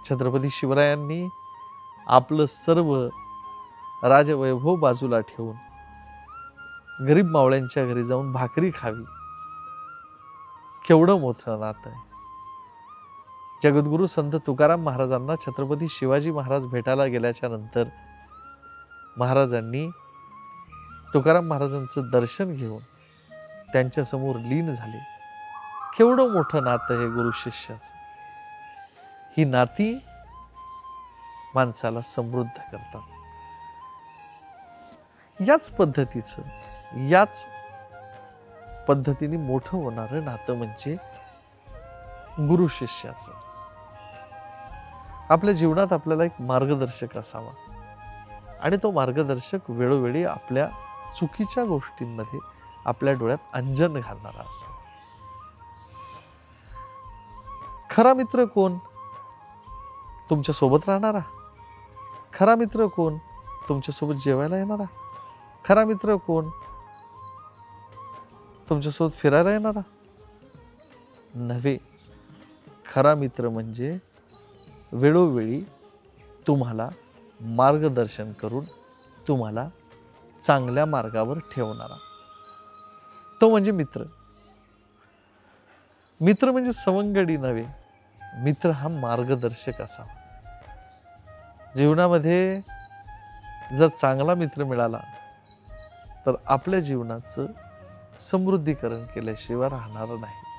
छत्रपती शिवरायांनी आपलं सर्व राजवैभव बाजूला ठेवून गरीब मावळ्यांच्या घरी जाऊन भाकरी खावी, केवढं मोठं नातं आहे. जगद्गुरु संत तुकाराम महाराजांना छत्रपती शिवाजी महाराज भेटायला गेल्याच्या नंतर महाराजांनी तुकाराम महाराजांचं दर्शन घेऊन त्यांच्या समोर लीन झाले. केवढं मोठं नातं हे गुरु शिष्याचं. ही नाती माणसाला समृद्ध करतात. याच पद्धतीने मोठं होणारं नातं म्हणजे गुरु शिष्याचं. आपल्या जीवनात आपल्याला एक मार्गदर्शक असावा आणि तो मार्गदर्शक वेळोवेळी आपल्या चुकीच्या गोष्टींमध्ये आपल्या डोळ्यात अंजन घालणारा असावा. खरा मित्र कोण? तुमच्या सोबत राहणारा. खरा मित्र कोण? तुमच्या सोबत जेवायला येणारा. खरा मित्र कोण? तुमच्या सोबत फिरायला येणारा नव्हे. खरा मित्र म्हणजे वेळोवेळी तुम्हाला मार्गदर्शन करून तुम्हाला चांगल्या मार्गावर ठेवणारा, तो म्हणजे मित्र. मित्र म्हणजे सवंगडी नव्हे. मित्र हा मार्गदर्शक असावा. जीवनामध्ये जर चांगला मित्र मिळाला तर आपल्या जीवनाचं समृद्धीकरण केल्याशिवाय राहणार नाही.